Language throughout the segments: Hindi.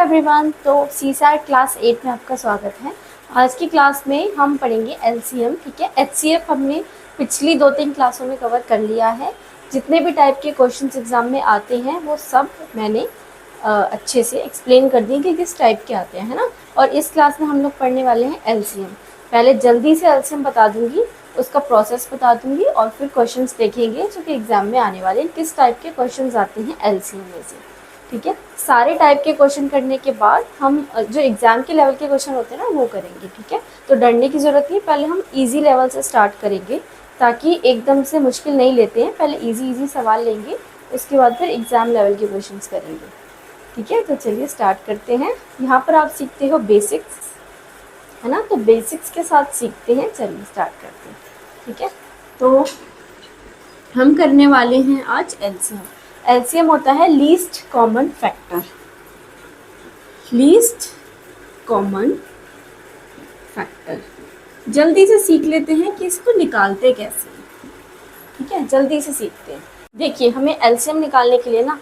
एवरीवन, तो सीसार क्लास 8 में आपका स्वागत है। आज की क्लास में हम पढ़ेंगे एलसीएम। ठीक है, एचसीएफ हमने पिछली 2-3 क्लासों में कवर कर लिया है। जितने भी टाइप के क्वेश्चंस एग्जाम में आते हैं वो सब मैंने अच्छे से एक्सप्लेन कर दिए कि किस टाइप के आते हैं, है ना। और इस क्लास में हम लोग पढ़ने वाले हैं एलसीएम। पहले जल्दी से एलसीएम बता दूंगी, उसका प्रोसेस बता दूंगी और फिर क्वेश्चंस देखेंगे जो कि एग्जाम में आने वाले हैं, किस टाइप के क्वेश्चंस आते हैं एलसीएम में से। ठीक है, सारे टाइप के क्वेश्चन करने के बाद हम जो एग्जाम के लेवल के क्वेश्चन होते हैं ना वो करेंगे। ठीक है, तो डरने की ज़रूरत नहीं, पहले हम इजी लेवल से स्टार्ट करेंगे ताकि एकदम से मुश्किल नहीं लेते हैं। पहले इजी सवाल लेंगे, उसके बाद फिर एग्जाम लेवल के क्वेश्चंस करेंगे। ठीक है, तो चलिए स्टार्ट करते हैं। यहाँ पर आप सीखते हो बेसिक्स, है ना, तो बेसिक्स के साथ सीखते हैं। चलिए स्टार्ट करते हैं। ठीक है, तो हम करने वाले हैं आज एलसीएम। एलसीएम होता है least common factor. Least common factor जल्दी से सीख लेते हैं कि इसको निकालते कैसे। ठीक है, जल्दी से सीखते हैं। देखिए, हमें एलसीएम निकालने के लिए ना,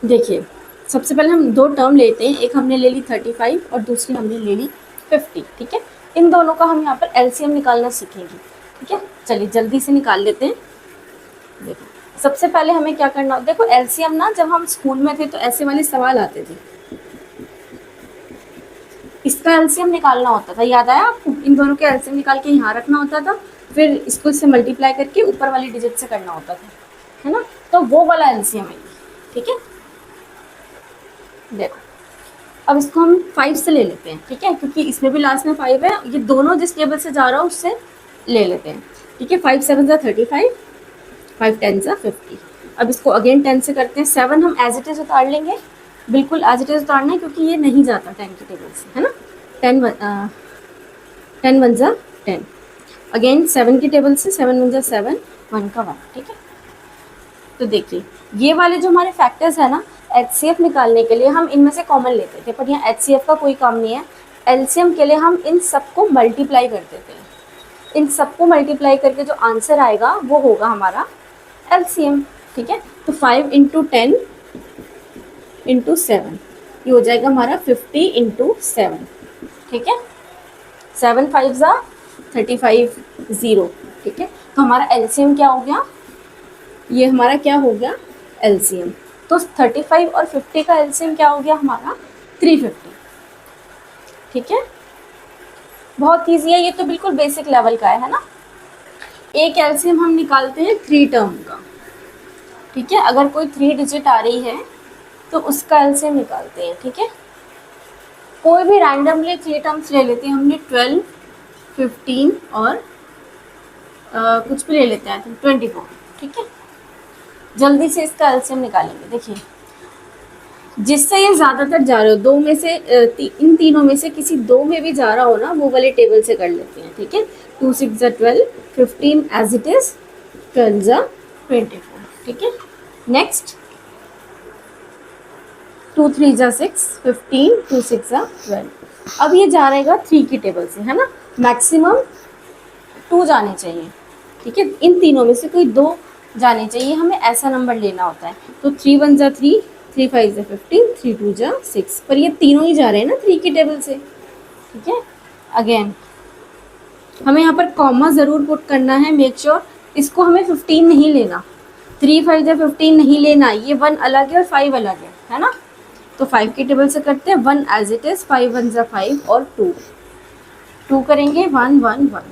देखिए सबसे पहले हम दो टर्म लेते हैं। एक हमने ले ली 35 और दूसरी हमने ले ली 50। ठीक है, इन दोनों का हम यहाँ पर एलसीएम निकालना सीखेंगे। ठीक है, चलिए जल्दी से निकाल लेते हैं। देखो, सबसे पहले हमें क्या करना, देखो एलसीएम ना, जब हम स्कूल में थे तो ऐसे वाले सवाल आते थे। इसका एलसीएम निकालना होता था, याद आया आपको? इन दोनों के एलसीएम निकाल के यहाँ रखना होता था, फिर इसको इससे मल्टीप्लाई करके ऊपर वाली डिजिट से करना होता था, है ना। तो वो वाला एलसीएम है। ठीक है, देखो अब इसको हम 5 से ले लेते हैं। ठीक है, क्योंकि इसमें भी लास्ट में 5 है, ये दोनों जिस टेबल से जा रहा है उससे ले लेते हैं। ठीक है, 5 7 जा 35, 5 10 जा 50। अब इसको अगेन 10 से करते हैं। 7 हम एज इट इज उतार लेंगे, बिल्कुल एज इट इज उतारना है क्योंकि ये नहीं जाता 10 के टेबल से, है ना। 10 1 जा 10, अगेन 7 के टेबल से 7 1 जा 7, 1 का 1। ठीक है, तो देखिए ये वाले जो हमारे फैक्टर्स है ना, एचसीएफ निकालने के लिए हम इनमें से कॉमन लेते थे, पर यहाँ एचसीएफ का कोई काम नहीं है। एलसीएम के लिए हम इन सबको मल्टीप्लाई कर देते हैं। इन सबको मल्टीप्लाई करके जो आंसर आएगा वो होगा हमारा एलसीएम। ठीक है, तो 5 × 10 × 7 ये हो जाएगा हमारा 50 × 7। ठीक है, 7 5 जा 35 0। ठीक है, तो हमारा एलसीएम क्या हो गया, ये हमारा क्या हो गया एलसीएम। तो 35 और 50 का एलसीएम क्या हो गया हमारा 350। ठीक है, बहुत ईजी है, ये तो बिल्कुल बेसिक लेवल का है ना। एक एलसीएम हम निकालते हैं 3 टर्म का। ठीक है, अगर कोई 3 डिजिट आ रही है तो उसका एलसीएम निकालते हैं। ठीक है, कोई भी रैंडमली 3 टर्म्स ले लेते हैं हमने, 12 15 और कुछ भी ले लेते हैं 24। ठीक है, जल्दी से इसका एलसीएम निकालेंगे। देखिए, जिससे ये ज़्यादातर जा रहे हो, दो में से इन तीनों में से किसी दो में भी जा रहा हो ना, वो वाले टेबल से कर लेते हैं। ठीक है, 2 6 जा 12, 15 एज इट इज, 12 जा 24। ठीक है, नेक्स्ट 2 3 जा 6, 15, 2 6 जा 12। अब ये जा रहेगा 3 की टेबल से, है ना। मैक्सिमम 2 जाने चाहिए। ठीक है, इन तीनों में से कोई 2 जाने चाहिए, हमें ऐसा नंबर लेना होता है। तो 3 1 जा 3, 3 5 जा 15, 3 2 जा 6, पर ये तीनों ही जा रहे हैं ना 3 की टेबल से। ठीक है, अगेन हमें यहाँ पर कॉमा ज़रूर पुट करना है, मेक श्योर। इसको हमें 15 नहीं लेना, 3 5 जा 15 नहीं लेना, ये 1 अलग है और 5 अलग है ना। तो 5 की टेबल से करते हैं, 1 एज इट इज़, 5 1 जा 5 और 2 करेंगे, 1 1 1।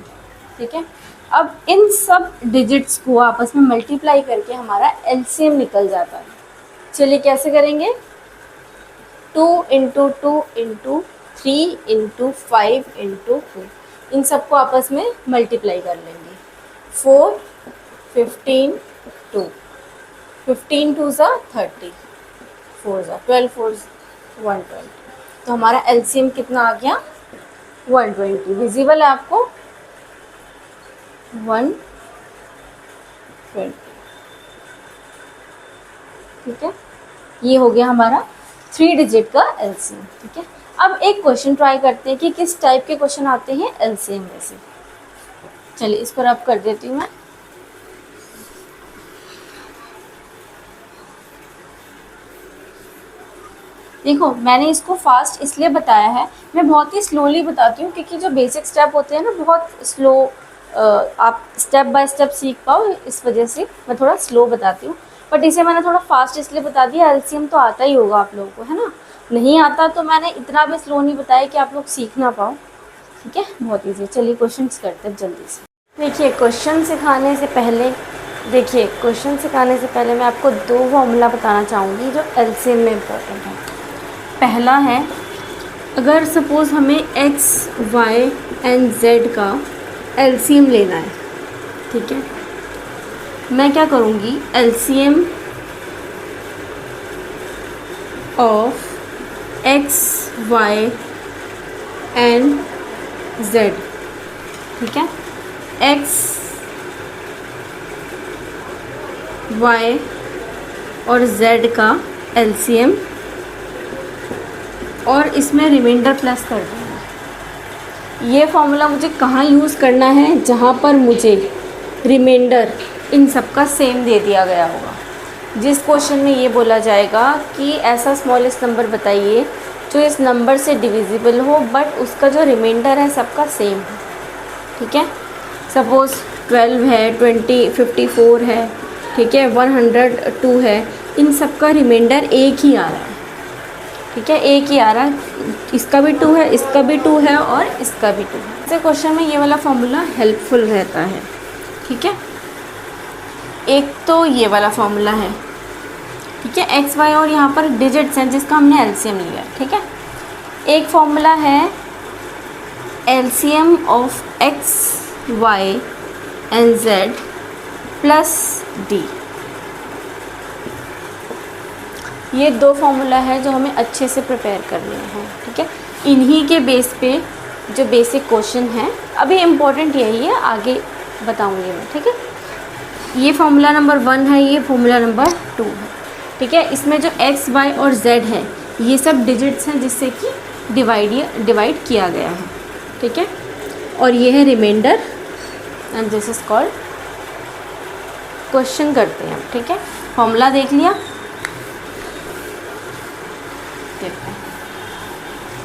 ठीक है, अब इन सब डिजिट्स को आपस में मल्टीप्लाई करके हमारा एलसीएम निकल जाता है। चलिए कैसे करेंगे, 2 × 2 × 3 × 5 × 2, इन सबको आपस में मल्टीप्लाई कर लेंगे। 4 15 2, 15 2 जा 30, 4 जा 12, 4 120। तो हमारा एलसीएम कितना आ गया 120। विजिबल है आपको 120। ठीक है, ये हो गया हमारा 3 डिजिट का एलसीएम। ठीक है, अब एक क्वेश्चन ट्राई करते हैं कि किस टाइप के क्वेश्चन आते हैं एलसीएम में से। चलिए इसको रब कर देती हूँ मैं। देखो मैंने इसको फास्ट इसलिए बताया है, मैं बहुत ही स्लोली बताती हूँ क्योंकि जो बेसिक स्टेप होते हैं ना बहुत स्लो, आप स्टेप बाय स्टेप सीख पाओ, इस वजह से मैं थोड़ा स्लो बताती हूँ। बट इसे मैंने थोड़ा फास्ट इसलिए बता दिया, एलसीएम तो आता ही होगा आप लोगों को, है ना। नहीं आता तो मैंने इतना भी स्लो नहीं बताया कि आप लोग सीख ना पाओ। ठीक है, बहुत ईजी। चलिए क्वेश्चन करते हैं जल्दी से। देखिए क्वेश्चन सिखाने से पहले मैं आपको दो फॉर्मूला बताना चाहूँगी जो एलसीएम में इम्पोर्टेंट है। पहला है, अगर सपोज़ हमें एक्स वाई एंड जेड का एलसीएम लेना है, ठीक है, मैं क्या करूँगी, LCM of X Y and Z, ठीक है, एक्स वाई और जेड का एलसीएम और इसमें रिमाइंडर प्लस कर देंगे। ये फॉर्मूला मुझे कहाँ यूज़ करना है, जहाँ पर मुझे रिमाइंडर इन सब का सेम दे दिया गया होगा। जिस क्वेश्चन में ये बोला जाएगा कि ऐसा स्मॉलेस्ट नंबर बताइए जो इस नंबर से डिविजिबल हो बट उसका जो रिमाइंडर है सबका सेम है, ठीक है। सपोज़ 12 है, 20, 54 है, ठीक है, 102 है, इन सब का रिमाइंडर एक ही आ रहा है, ठीक है, एक ही आ रहा है। इसका भी 2 है, इसका भी 2 है और इसका भी 2 है। ऐसे क्वेश्चन में ये वाला फॉर्मूला हेल्पफुल रहता है, ठीक है। एक तो ये वाला फॉर्मूला है, ठीक है, एक्स वाई और यहाँ पर डिजिट्स हैं जिसका हमने एलसीएम लिया, ठीक है। एक फॉर्मूला है LCM of X Y and Z plus D. ये दो फॉर्मूला है जो हमें अच्छे से प्रिपेयर करने हैं, ठीक है। इन्हीं के बेस पे जो बेसिक क्वेश्चन हैं, अभी इम्पोर्टेंट यही है, आगे बताऊंगी मैं, ठीक है। ये फॉर्मूला नंबर 1 है, ये फॉर्मूला नंबर 2 है, ठीक है। इसमें जो एक्स वाई और जेड है ये सब डिजिट्स हैं जिससे कि डिवाइड किया गया है, ठीक है। और ये है remainder and this is called question. करते हैं हम, ठीक है। फॉर्मूला देख लिया, देखते हैं।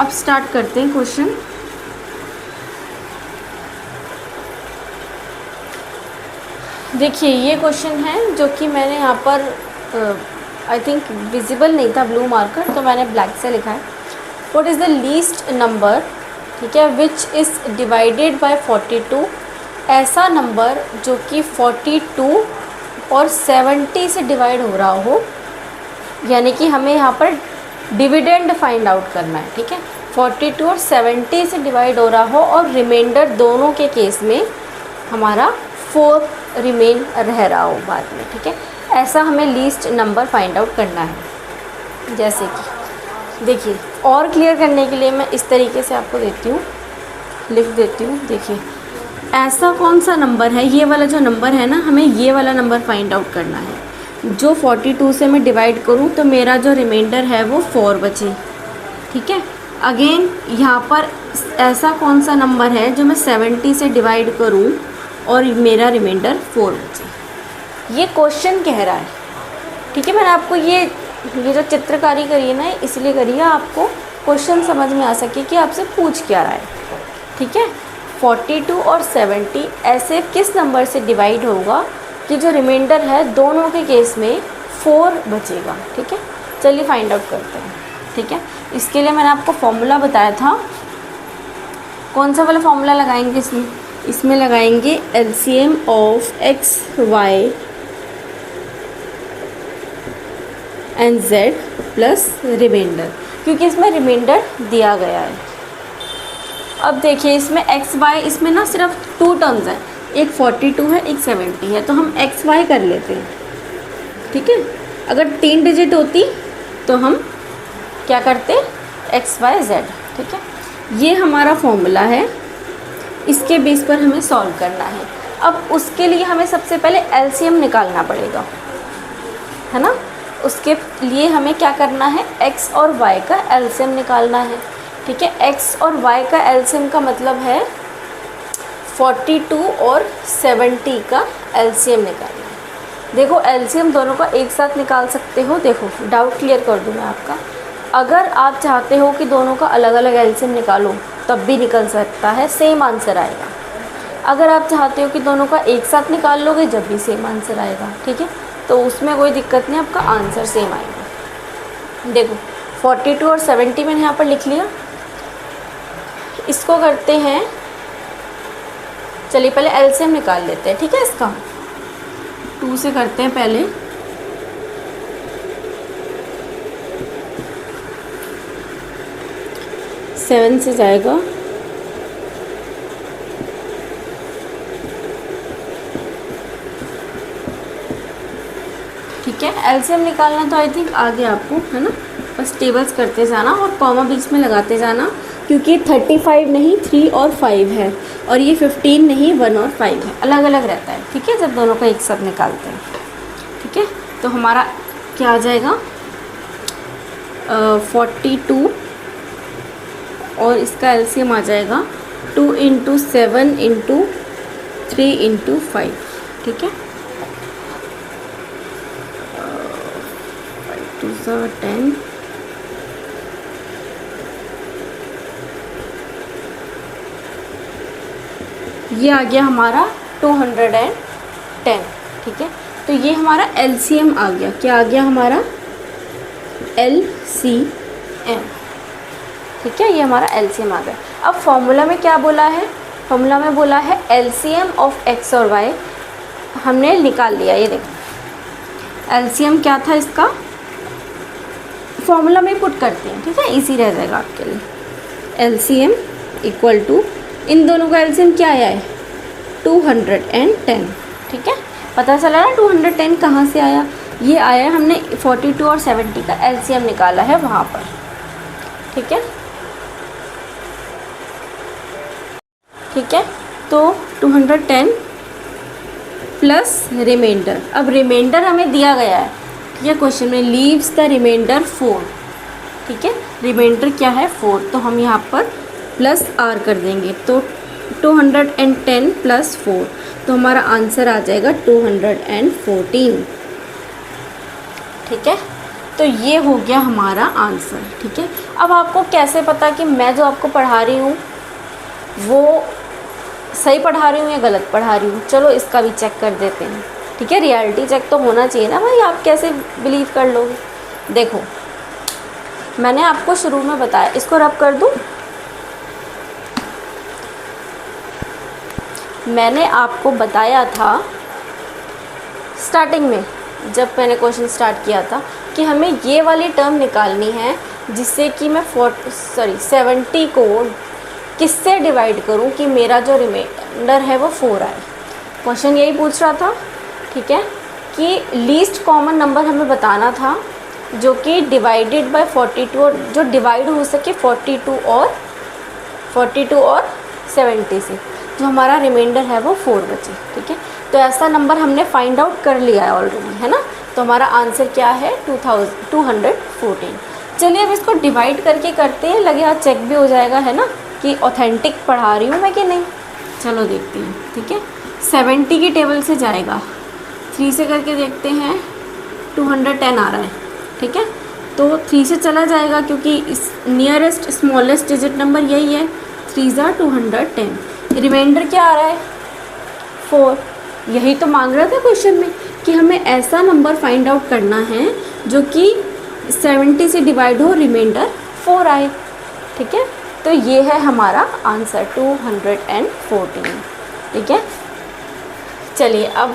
अब स्टार्ट करते हैं क्वेश्चन। देखिए ये क्वेश्चन है जो कि मैंने यहाँ पर आई थिंक विजिबल नहीं था ब्लू मार्कर, तो मैंने ब्लैक से लिखा है। What is the least number, ठीक है, विच इज़ डिवाइडेड बाय 42, ऐसा नंबर जो कि 42 और 70 से डिवाइड हो रहा हो, यानी कि हमें यहाँ पर डिविडेंड फाइंड आउट करना है, ठीक है। 42 और 70 से डिवाइड हो रहा हो और रिमाइंडर दोनों के केस में हमारा 4 रिमेन रह रहा हो बाद में, ठीक है। ऐसा हमें लीस्ट नंबर फाइंड आउट करना है। जैसे कि देखिए, और क्लियर करने के लिए मैं इस तरीके से आपको देती हूँ, लिख देती हूँ। देखिए ऐसा कौन सा नंबर है, ये वाला जो नंबर है ना, हमें ये वाला नंबर फाइंड आउट करना है। जो 42 से मैं डिवाइड करूँ तो मेरा जो रिमाइंडर है वो 4 बचे, ठीक है। अगेन यहाँ पर ऐसा कौन सा नंबर है जो मैं 70 से डिवाइड करूँ और मेरा रिमाइंडर 4 बचे। ये क्वेश्चन कह रहा है, ठीक है। मैंने आपको ये जो चित्रकारी करी है ना, इसलिए करी है आपको क्वेश्चन समझ में आ सके कि आपसे पूछ क्या रहा है, ठीक है। 42 और 70 ऐसे किस नंबर से डिवाइड होगा कि जो रिमाइंडर है दोनों के केस में 4 बचेगा, ठीक है। चलिए फाइंड आउट करते हैं, ठीक है। इसके लिए मैंने आपको फॉर्मूला बताया था, कौन सा वाला फॉर्मूला लगाएंगे इसमें लगाएंगे LCM of X Y and Z plus remainder, क्योंकि इसमें रिमाइंडर दिया गया है। अब देखिए इसमें एक्स वाई, इसमें ना सिर्फ 2 टर्म्स हैं, एक 42 है, एक 70 है, तो हम एक्स वाई कर लेते हैं, ठीक है। अगर 3 डिजिट होती तो हम क्या करते, एक्स वाई जेड, ठीक है। ये हमारा फॉर्मूला है, इसके बेस पर हमें सॉल्व करना है। अब उसके लिए हमें सबसे पहले एलसीएम निकालना पड़ेगा, है ना। उसके लिए हमें क्या करना है, एक्स और वाई का एलसीएम निकालना है, ठीक है। एक्स और वाई का एलसीएम का मतलब है 42 और 70 का एलसीएम निकालना है। देखो एलसीएम दोनों का एक साथ निकाल सकते हो, देखो डाउट क्लियर कर दूँ मैं आपका। अगर आप चाहते हो कि दोनों का अलग अलग एलसीएम निकालो तब भी निकल सकता है, सेम आंसर आएगा। अगर आप चाहते हो कि दोनों का एक साथ निकाल लोगे जब भी सेम आंसर आएगा, ठीक है। तो उसमें कोई दिक्कत नहीं, आपका आंसर सेम आएगा। देखो 42 और 70 मैंने यहाँ पर लिख लिया। इसको करते हैं, चलिए पहले एलसीएम निकाल लेते हैं, ठीक है। इसका 2 से करते हैं पहले। सेवन से जाएगा, ठीक है। एलसीएम निकालना तो आई थिंक आ गया आपको, है ना। बस टेबल्स करते जाना और कॉमा बीच में लगाते जाना, क्योंकि 35 नहीं 3 और 5 है, और ये 15 नहीं 1 और 5 है, अलग अलग रहता है, ठीक है, जब दोनों का एक साथ निकालते हैं, ठीक है। तो हमारा क्या आ जाएगा 42 और इसका एलसीएम आ जाएगा 2 × 7 × 3 × 5, ठीक है। 5 2 10, ये आ गया हमारा 210, ठीक है। तो ये हमारा एलसीएम आ गया। क्या आ गया हमारा एलसीएम, ठीक है। ये हमारा एलसीएम आ गया। अब फॉर्मूला में क्या बोला है, फॉर्मूला में बोला है एलसीएम ऑफ एक्स और वाई, हमने निकाल लिया। ये देखो एलसीएम क्या था इसका, फॉर्मूला में पुट करते हैं, ठीक है, इजी रह जाएगा आपके लिए। एलसीएम इक्वल टू, इन दोनों का एलसीएम क्या आया है 210, ठीक है। पता चला ना 210 कहाँ से आया, ये आया हमने 42 और 70 का एलसीएम निकाला है वहाँ पर, ठीक है, ठीक है। तो 210 प्लस रिमाइंडर, अब रिमाइंडर हमें दिया गया है, ठीक है, क्वेश्चन में लीव्स द रिमाइंडर 4, ठीक है। रिमाइंडर क्या है 4, तो हम यहाँ पर प्लस आर कर देंगे, तो 210 प्लस 4, तो हमारा आंसर आ जाएगा 214, ठीक है। तो ये हो गया हमारा आंसर, ठीक है। अब आपको कैसे पता कि मैं जो आपको पढ़ा रही हूँ वो सही पढ़ा रही हूँ या गलत पढ़ा रही हूँ, चलो इसका भी चेक कर देते हैं, ठीक है। रियलिटी चेक तो होना चाहिए ना भाई, आप कैसे बिलीव कर लोगे। देखो मैंने आपको शुरू में बताया, इसको रब कर दूँ, मैंने आपको बताया था स्टार्टिंग में जब मैंने क्वेश्चन स्टार्ट किया था कि हमें ये वाली टर्म निकालनी है जिससे कि मैं 70 को किससे डिवाइड करूं कि मेरा जो रिमाइंडर है वो 4 आए। क्वेश्चन यही पूछ रहा था, ठीक है, कि लीस्ट कॉमन नंबर हमें बताना था जो कि डिवाइडेड बाय 42, और जो डिवाइड हो सके 42 और 70 से, जो हमारा रिमाइंडर है वो 4 बचे, ठीक है। तो ऐसा नंबर हमने फाइंड आउट कर लिया है ऑलरेडी, है ना। तो हमारा आंसर क्या है 214। चलिए अब इसको डिवाइड करके करते हैं, लगे हाथ चेक भी हो जाएगा, है ना, कि ऑथेंटिक पढ़ा रही हूँ मैं कि नहीं। चलो देखते हैं, ठीक है। 70 की टेबल से जाएगा, 3 से करके देखते हैं, 210 आ रहा है, ठीक है। तो 3 से चला जाएगा क्योंकि इस नियरेस्ट स्मॉलेस्ट डिजिट नंबर यही है, 3 × 210। रिमाइंडर क्या आ रहा है 4, यही तो मांग रहा था क्वेश्चन में कि हमें ऐसा नंबर फाइंड आउट करना है जो कि 70 से डिवाइड हो, रिमाइंडर 4 आए, ठीक है। तो ये है हमारा आंसर 214, ठीक है। चलिए अब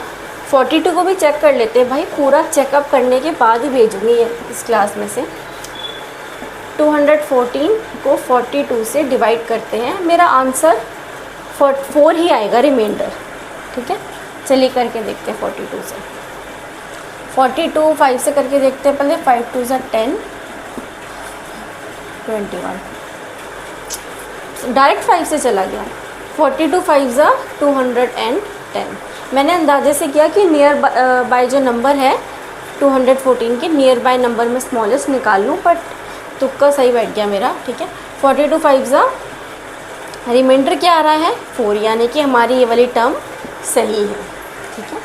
42 को भी चेक कर लेते हैं भाई, पूरा चेकअप करने के बाद ही भेजूँगी इस क्लास में से। 214 को 42 से डिवाइड करते हैं, मेरा आंसर 4 ही आएगा रिमाइंडर, ठीक है। चलिए करके देखते हैं 42 से। 42 5 से करके देखते हैं पहले, 5 2 = 10, 21, डायरेक्ट 5 से चला गया। 42 5 = 210। मैंने अंदाजे से किया कि नियर बाय जो नंबर है 214 के नियर बाय नंबर में स्मॉलेस्ट निकाल लूँ, बट तुक्का सही बैठ गया मेरा, ठीक है। 42 5 = रिमाइंडर क्या आ रहा है 4, यानी कि हमारी ये वाली टर्म सही है, ठीक है।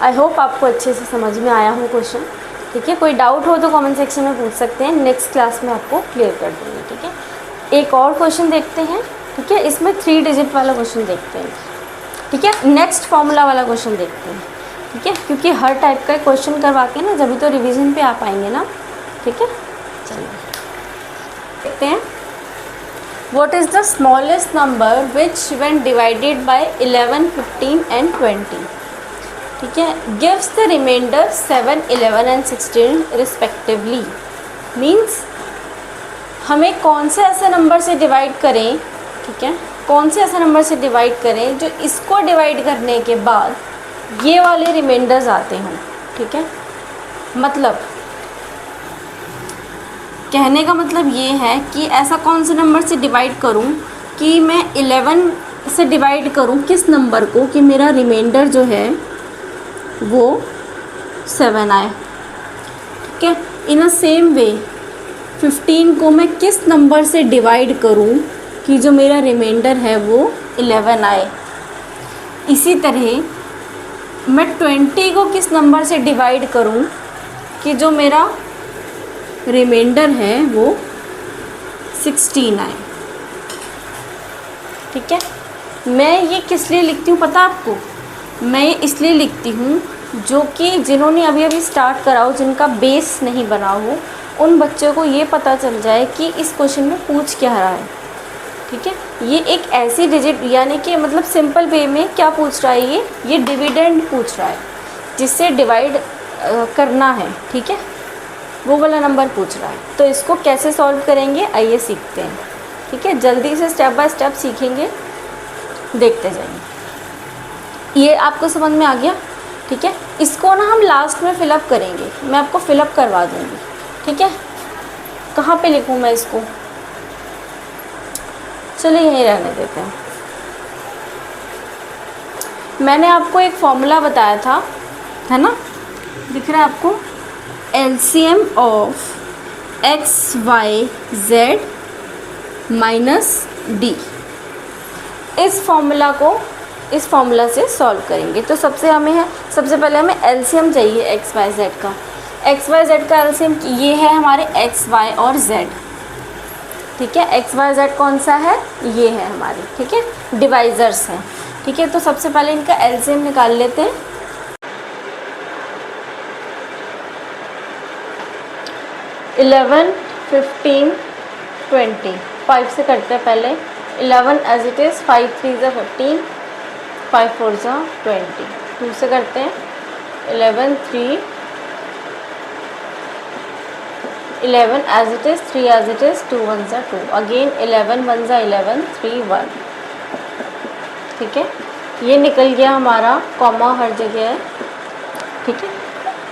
आई होप आपको अच्छे से समझ में आया हो क्वेश्चन। ठीक है, कोई डाउट हो तो कमेंट सेक्शन में पूछ सकते हैं, नेक्स्ट क्लास में आपको क्लियर कर दूँगी। ठीक है, एक और क्वेश्चन देखते हैं। ठीक है, इसमें 3 डिजिट वाला क्वेश्चन देखते हैं। ठीक है, नेक्स्ट फॉर्मूला वाला क्वेश्चन देखते हैं। ठीक है, क्योंकि हर टाइप का क्वेश्चन करवा के ना जब तो रिवीजन पे आ पाएंगे ना। ठीक है, चलिए देखते हैं। What is the smallest number which when divided by 11, 15 and 20? ठीक है, gives the remainder 7, 11 and 16 respectively. Means हमें कौन से ऐसे नंबर से डिवाइड करें, ठीक है, कौन से ऐसे नंबर से डिवाइड करें जो इसको डिवाइड करने के बाद ये वाले रिमाइंडर्स आते हों। ठीक है, मतलब कहने का मतलब ये है कि ऐसा कौन से नंबर से डिवाइड करूं कि मैं 11 से डिवाइड करूं किस नंबर को कि मेरा रिमाइंडर जो है वो 7 आए। ठीक है, इन अ सेम वे 15 को मैं किस नंबर से डिवाइड करूं कि जो मेरा रिमाइंडर है वो 11 आए। इसी तरह मैं 20 को किस नंबर से डिवाइड करूं कि जो मेरा रिमाइंडर है वो 16 आए। ठीक है, मैं ये किस लिए लिखती हूँ पता आपको? मैं ये इसलिए लिखती हूँ जो कि जिन्होंने अभी अभी स्टार्ट करा हो, जिनका बेस नहीं बना हो, उन बच्चों को ये पता चल जाए कि इस क्वेश्चन में पूछ क्या रहा है। ठीक है, ये एक ऐसी डिजिट यानी कि मतलब सिंपल वे में क्या पूछ रहा है, ये डिविडेंड पूछ रहा है जिससे डिवाइड करना है। ठीक है, वो वाला नंबर पूछ रहा है। तो इसको कैसे सॉल्व करेंगे आइए सीखते हैं। ठीक है, जल्दी से स्टेप बाय स्टेप सीखेंगे, देखते जाएंगे। ये आपको समझ में आ गया? ठीक है, इसको ना हम लास्ट में फिलअप करेंगे, मैं आपको फिलअप करवा दूँगी। ठीक है, कहाँ पे लिखूँ मैं इसको? चलिए यहीं रहने देते हैं। मैंने आपको एक फॉर्मूला बताया था, है ना, दिख रहा है आपको? LCM of X Y Z minus D. इस फॉर्मूला से सॉल्व करेंगे। तो सबसे पहले हमें LCM चाहिए एक्स वाई जेड का। एक्स वाई जेड का LCM ये है हमारे एक्स वाई और जेड। ठीक है, एक्स वाई जेड कौन सा है? ये है हमारे। ठीक है, डिवाइजर्स हैं। ठीक है, तो सबसे पहले इनका LCM निकाल लेते हैं। इलेवन, 15, 20, 5 से करते हैं पहले। 11 एज इट इज़, 5 3 ज़ा 15, 5 4 ज़ा 20। 2 से करते हैं 11 3, 11 as it is, 3 as it is, 2 1 ज़ा 2, अगेन 11 1 ज़ा 11, 3 1। ठीक है, ये निकल गया हमारा, कॉमा हर जगह है। ठीक है,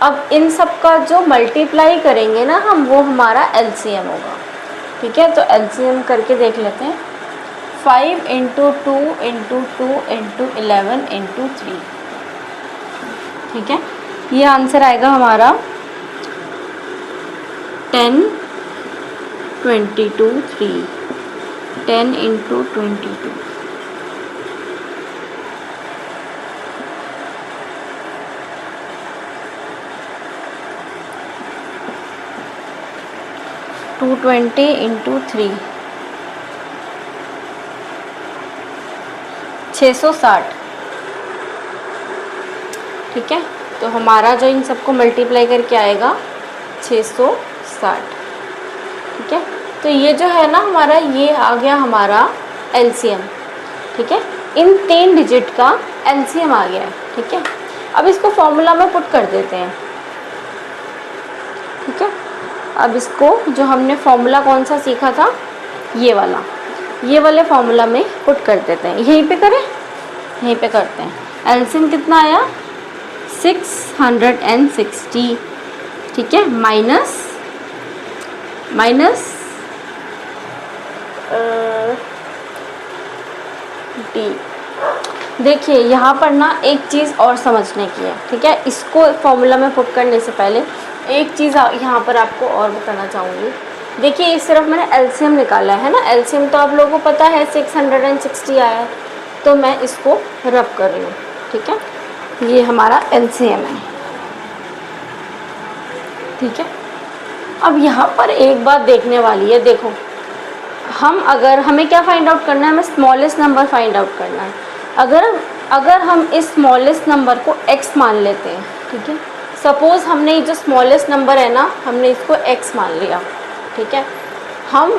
अब इन सब का जो मल्टीप्लाई करेंगे ना हम, वो हमारा LCM होगा। ठीक है, तो LCM करके देख लेते हैं। 5 × 2 × 2 × 11 × 3। ठीक है, ये आंसर आएगा हमारा 10 22 3, 10 × 22। टू 20 × 3, 660। ठीक है, तो हमारा जो इन सबको मल्टीप्लाई करके आएगा 660। ठीक है, तो ये जो है ना हमारा, ये आ गया हमारा LCM। ठीक है, इन 3 डिजिट का LCM आ गया है। ठीक है, अब इसको फॉर्मूला में पुट कर देते हैं। ठीक है, अब इसको जो हमने फॉर्मूला कौन सा सीखा था, ये वाले फॉर्मूला में पुट कर देते हैं। यहीं पे करें, यहीं पे करते हैं। LCM कितना आया? 660। ठीक है, माइनस डी। देखिए यहाँ पर ना एक चीज़ और समझने की है। ठीक है, इसको फॉर्मूला में पुट करने से पहले एक चीज़ यहाँ पर आपको और बताना चाहूँगी। देखिए इस तरफ मैंने LCM निकाला है ना, LCM तो आप लोगों को पता है 660 आया है, तो मैं इसको रब कर रही हूँ। ठीक है, ये हमारा LCM है। ठीक है। अब यहाँ पर एक बात देखने वाली है, देखो हमें क्या फाइंड आउट करना है, हमें स्मॉलेस्ट नंबर फाइंड आउट करना है। अगर हम इस स्मॉलेस्ट नंबर को x मान लेते हैं, ठीक है, सपोज़ हमने जो स्मॉलेस्ट नंबर है ना, हमने इसको x मान लिया, ठीक है। हम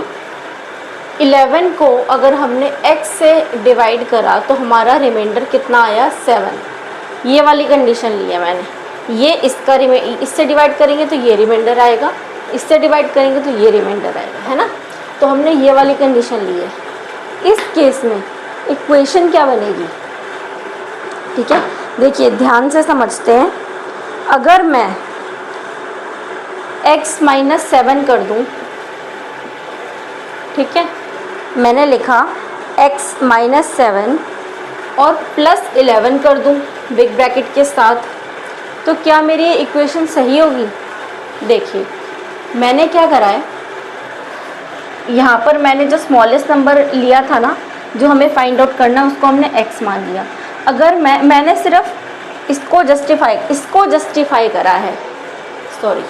11 को अगर हमने x से डिवाइड करा तो हमारा रिमाइंडर कितना आया, 7। ये वाली कंडीशन ली है मैंने, ये इससे डिवाइड करेंगे तो ये रिमाइंडर आएगा, इससे डिवाइड करेंगे तो ये रिमाइंडर आएगा, है ना। तो हमने ये वाली कंडीशन ली है। इस केस में इक्वेशन क्या बनेगी, ठीक है, देखिए ध्यान से समझते हैं। अगर मैं x - 7 कर दूं, ठीक है, मैंने लिखा x - 7 और प्लस 11 कर दूं बिग ब्रैकेट के साथ, तो क्या मेरी ये इक्वेशन सही होगी। देखिए मैंने क्या करा है, यहाँ पर मैंने जो स्मॉलेस्ट नंबर लिया था ना, जो हमें फाइंड आउट करना, उसको हमने x मान लिया। अगर मैंने सिर्फ इसको जस्टिफाई करा है, सॉरी,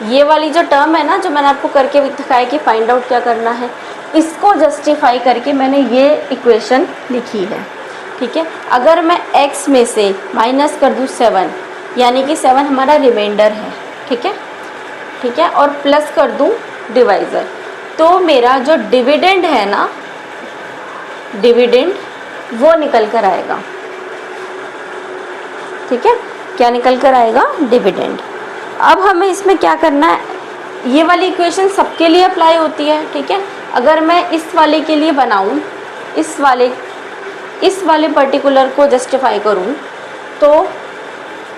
ये वाली जो टर्म है ना, जो मैंने आपको करके दिखाया कि फाइंड आउट क्या करना है, इसको जस्टिफाई करके मैंने ये इक्वेशन लिखी है, ठीक है। अगर मैं x में से माइनस कर दूँ 7, यानी कि 7 हमारा रिमाइंडर है, ठीक है, और प्लस कर दूँ डिवाइज़र, तो मेरा जो डिविडेंड है ना, डिविडेंड वो निकल कर आएगा, ठीक है। क्या निकल कर आएगा, डिविडेंड। अब हमें इसमें क्या करना है, ये वाली इक्वेशन सबके लिए अप्लाई होती है, ठीक है। अगर मैं इस वाले के लिए बनाऊं, इस वाले पर्टिकुलर को जस्टिफाई करूं, तो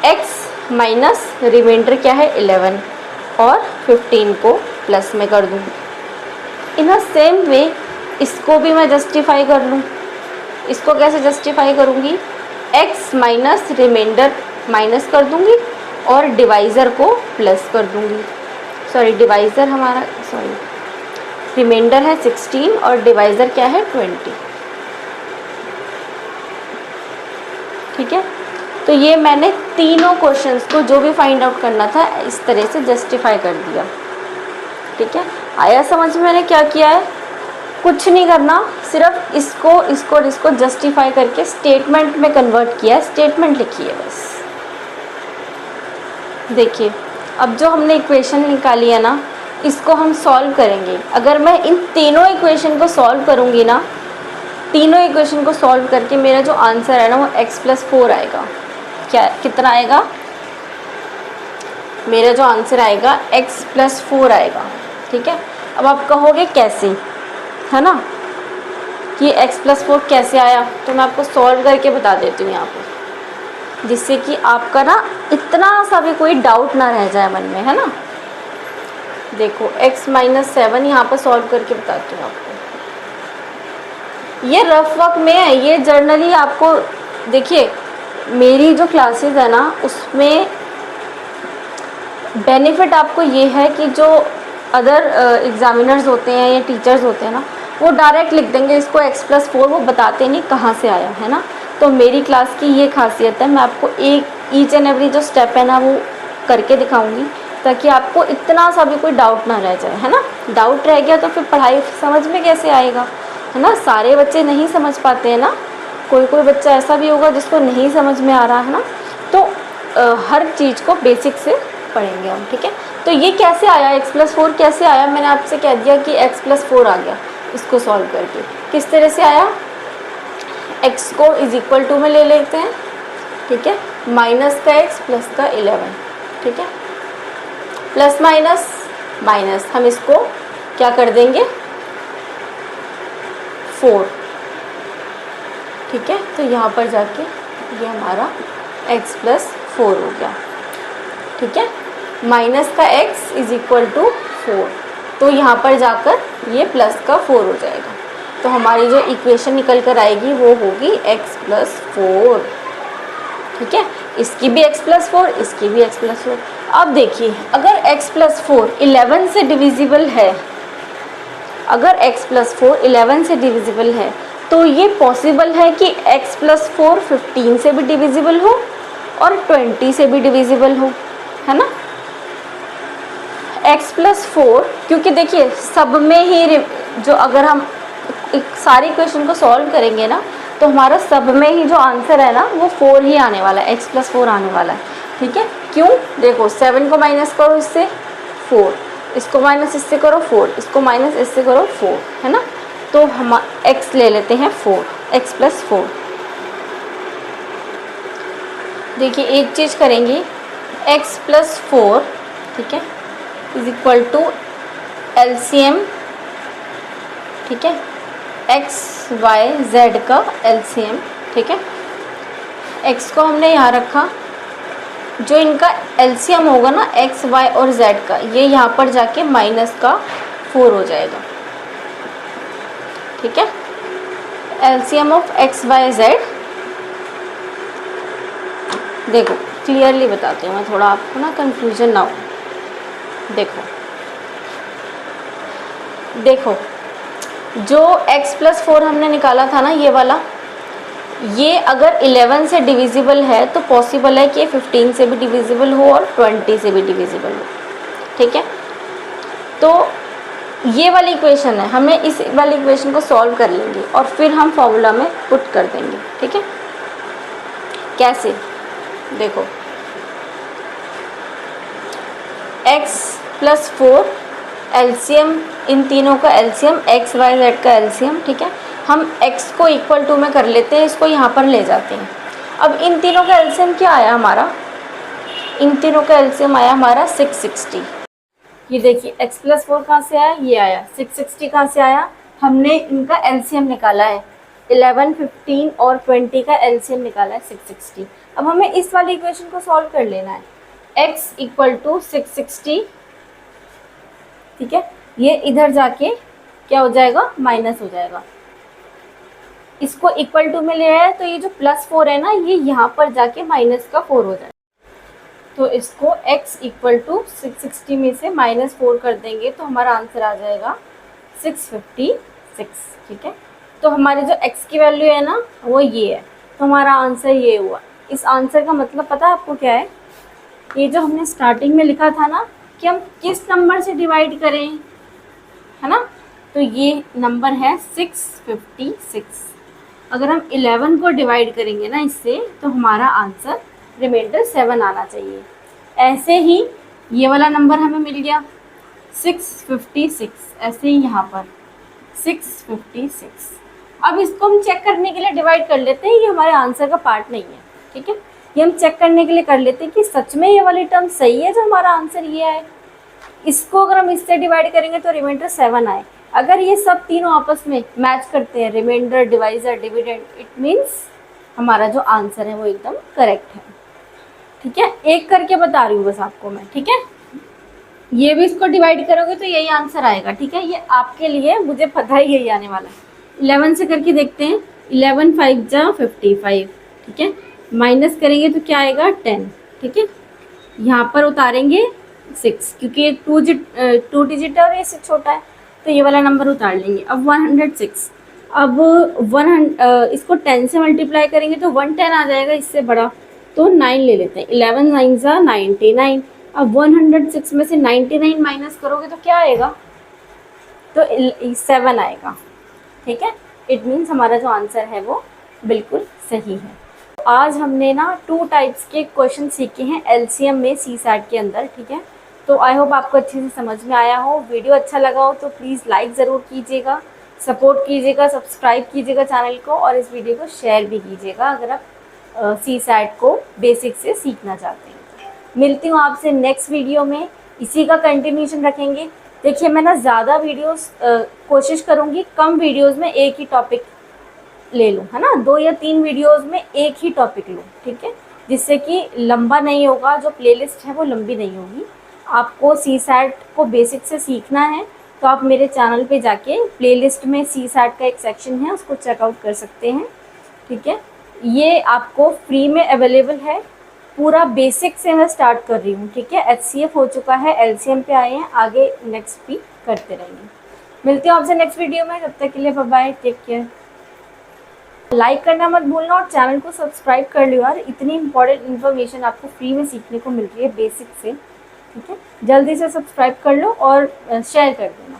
x माइनस रिमाइंडर क्या है 11 और 15 को प्लस में कर दूं। इन अ सेम वे इसको भी मैं जस्टिफाई कर लूँ। इसको कैसे जस्टिफाई करूँगी, x माइनस रिमाइंडर माइनस कर दूँगी और डिवाइज़र को प्लस कर दूँगी। सॉरी, डिवाइज़र हमारा रिमाइंडर है 16 और डिवाइज़र क्या है 20, ठीक है। तो ये मैंने तीनों क्वेश्चंस को जो भी फाइंड आउट करना था इस तरह से जस्टिफाई कर दिया, ठीक है। आया समझ में मैंने क्या किया है, कुछ नहीं करना, सिर्फ इसको और इसको जस्टिफाई करके स्टेटमेंट में कन्वर्ट किया, स्टेटमेंट लिखी है बस। देखिए अब जो हमने इक्वेशन निकाली है ना, इसको हम सॉल्व करेंगे। अगर मैं इन तीनों इक्वेशन को सॉल्व करूँगी ना, तीनों इक्वेशन को सॉल्व करके मेरा जो आंसर है ना वो x+4 आएगा। कितना आएगा, मेरा जो आंसर आएगा x+4 आएगा, ठीक है। अब आप कहोगे कैसे, है ना, कि x+4 कैसे आया, तो मैं आपको सॉल्व करके बता देती हूँ यहाँ पर, जिससे कि आपका ना इतना सा भी कोई डाउट ना रह जाए मन में, है ना। देखो x - 7 यहाँ पर सॉल्व करके बताती हूँ आपको। ये रफ वर्क में है, ये जर्नली आपको, देखिए मेरी जो क्लासेस है ना उसमें बेनिफिट आपको ये है कि जो अदर एग्ज़ामिनर्स होते हैं या टीचर्स होते हैं ना, वो डायरेक्ट लिख देंगे इसको x+4, वो बताते नहीं कहाँ से आया, है ना। तो मेरी क्लास की ये खासियत है, मैं आपको ईच एंड एवरी जो स्टेप है ना वो करके दिखाऊंगी, ताकि आपको इतना सा भी कोई डाउट ना रह जाए, है ना। डाउट रह गया तो फिर पढ़ाई समझ में कैसे आएगा, है ना। सारे बच्चे नहीं समझ पाते हैं ना, कोई बच्चा ऐसा भी होगा जिसको नहीं समझ में आ रहा है ना। तो हर चीज़ को बेसिक से पढ़ेंगे हम, ठीक है। तो ये कैसे आया, x+4 कैसे आया, मैंने आपसे कह दिया कि x+4 आ गया। इसको सॉल्व करके किस तरह से आया, x को = में ले लेते हैं, ठीक है, माइनस का x प्लस का 11, ठीक है, प्लस माइनस माइनस, हम इसको क्या कर देंगे 4, ठीक है। तो यहाँ पर जाके ये हमारा x+4 हो गया, ठीक है। माइनस का x = 4, तो यहाँ पर जाकर ये प्लस का 4 हो जाएगा। तो हमारी जो इक्वेशन निकल कर आएगी वो होगी x+4, ठीक है। इसकी भी x+4, इसकी भी x+4। अब देखिए अगर x+4 11 से डिविजिबल है, अगर x+4 11 से डिविजिबल है, तो ये पॉसिबल है कि x+4 15 से भी डिविजिबल हो और 20 से भी डिविजिबल हो, है ना। x+4, क्योंकि देखिए सब में ही जो अगर हम सारी इक्वेशन को सॉल्व करेंगे ना तो हमारा सब में ही जो आंसर है ना वो 4 ही आने वाला है, x+4 आने वाला है, ठीक है। क्यों? देखो 7 को माइनस करो इससे 4, इसको माइनस इससे करो 4, इसको माइनस इससे करो 4, है ना। तो हम x ले लेते हैं 4, x+4। देखिए एक चीज़ करेंगे, x+4, ठीक है, इज इक्वल टू LCM, ठीक है, x y z का LCM, ठीक है। x को हमने यहाँ रखा, जो इनका LCM होगा ना x y और z का, ये यहाँ पर जाके माइनस का 4 हो जाएगा, ठीक है। LCM of x y z, देखो क्लियरली बताती हूँ मैं, थोड़ा आपको ना कंफ्यूजन ना हो। देखो जो x+4 हमने निकाला था ना ये वाला, ये अगर 11 से डिविजिबल है तो पॉसिबल है कि ये 15 से भी डिविजिबल हो और 20 से भी डिविजिबल हो, ठीक है। तो ये वाली इक्वेशन है, हमें इस वाली इक्वेशन को सॉल्व कर लेंगे और फिर हम फॉर्मूला में पुट कर देंगे, ठीक है। कैसे? देखो x+4 LCM, इन तीनों का LCM, x y z का LCM, ठीक है। हम x को इक्वल टू में कर लेते हैं, इसको यहाँ पर ले जाते हैं। अब इन तीनों का LCM क्या आया हमारा? इन तीनों का LCM आया हमारा 660। ये देखिए x+4 कहाँ से आया? ये आया। 660 कहाँ से आया? हमने इनका LCM निकाला है, 11, 15 और 20 का LCM निकाला है 660। अब हमें इस वाली इक्वेशन को सॉल्व कर लेना है। x इक्वल टू 660, ठीक है, ये इधर जाके क्या हो जाएगा? माइनस हो जाएगा। इसको इक्वल टू में ले आया तो ये जो +4 है ना, ये यहाँ पर जाके माइनस का 4 हो जाएगा। तो इसको x इक्वल टू 660 में से -4 कर देंगे तो हमारा आंसर आ जाएगा 656, ठीक है। तो हमारे जो x की वैल्यू है ना वो ये है, तो हमारा आंसर ये हुआ। इस आंसर का मतलब पता है आपको क्या है? ये जो हमने स्टार्टिंग में लिखा था ना कि हम किस नंबर से डिवाइड करें, है ना, तो ये नंबर है 656। अगर हम 11 को डिवाइड करेंगे ना इससे तो हमारा आंसर रिमाइंडर 7 आना चाहिए। ऐसे ही ये वाला नंबर हमें मिल गया 656, ऐसे ही यहाँ पर 656। अब इसको हम चेक करने के लिए डिवाइड कर लेते हैं, ये हमारे आंसर का पार्ट नहीं है, ठीक है। ये हम चेक करने के लिए कर लेते हैं कि सच में ये वाली टर्म सही है जो हमारा आंसर ये है। इसको अगर हम इससे डिवाइड करेंगे तो रिमाइंडर 7 आए। अगर ये सब तीनों आपस में मैच करते हैं, remainder, divisor, dividend, it means हमारा जो आंसर है वो एकदम करेक्ट है, ठीक है। एक करके बता रही हूँ बस आपको मैं, ठीक है। ये भी इसको डिवाइड करोगे तो यही आंसर आएगा, ठीक है। ये आपके लिए, मुझे पता है यही आने वाला है। 11 से करके देखते हैं। 11 5 जा 55, ठीक है। माइनस करेंगे तो क्या आएगा? 10, ठीक है। यहाँ पर उतारेंगे 6, क्योंकि 2 डिजिट है और ये 6 छोटा है, तो ये वाला नंबर उतार लेंगे। अब 106, अब 100 इसको 10 से मल्टीप्लाई करेंगे तो 110 आ जाएगा, इससे बड़ा, तो 9 ले लेते हैं। 11 9 जा 99। अब 106 में से 99 माइनस करोगे तो क्या आएगा? तो 7 आएगा, ठीक है। इट मीन्स हमारा जो आंसर है वो बिल्कुल सही है। आज हमने ना 2 टाइप्स के क्वेश्चन सीखे हैं LCM में CSAT के अंदर, ठीक है। तो आई होप आपको अच्छे से समझ में आया हो। वीडियो अच्छा लगा हो तो प्लीज़ लाइक ज़रूर कीजिएगा, सपोर्ट कीजिएगा, सब्सक्राइब कीजिएगा चैनल को, और इस वीडियो को शेयर भी कीजिएगा अगर आप CSAT को बेसिक से सीखना चाहते हैं। मिलती हूँ आपसे नेक्स्ट वीडियो में, इसी का कंटिन्यूशन रखेंगे। देखिए मैं ना ज़्यादा वीडियोस कोशिश करूँगी कम वीडियोस में एक ही टॉपिक ले लूँ, है ना, 2 या 3 वीडियोस में एक ही टॉपिक लूँ, ठीक है, जिससे कि लंबा नहीं होगा, जो प्लेलिस्ट है वो लंबी नहीं होगी। आपको CSAT को बेसिक से सीखना है तो आप मेरे चैनल पे जाके प्लेलिस्ट में CSAT का एक सेक्शन है उसको चेकआउट कर सकते हैं, ठीक है। ये आपको फ्री में अवेलेबल है, पूरा बेसिक से मैं स्टार्ट कर रही हूँ, ठीक है। HCF हो चुका है, LCM पे आए हैं, आगे नेक्स्ट भी करते रहेंगे। मिलती हूँ आपसे नेक्स्ट वीडियो में, तब तक के लिए bye bye, take care. Like करना मत भूलना और चैनल को सब्सक्राइब कर लियो यार, इतनी इंपॉर्टेंट इन्फॉर्मेशन आपको फ्री में सीखने को मिल रही है बेसिक से। ठीक है, जल्दी से सब्सक्राइब कर लो और शेयर कर देना।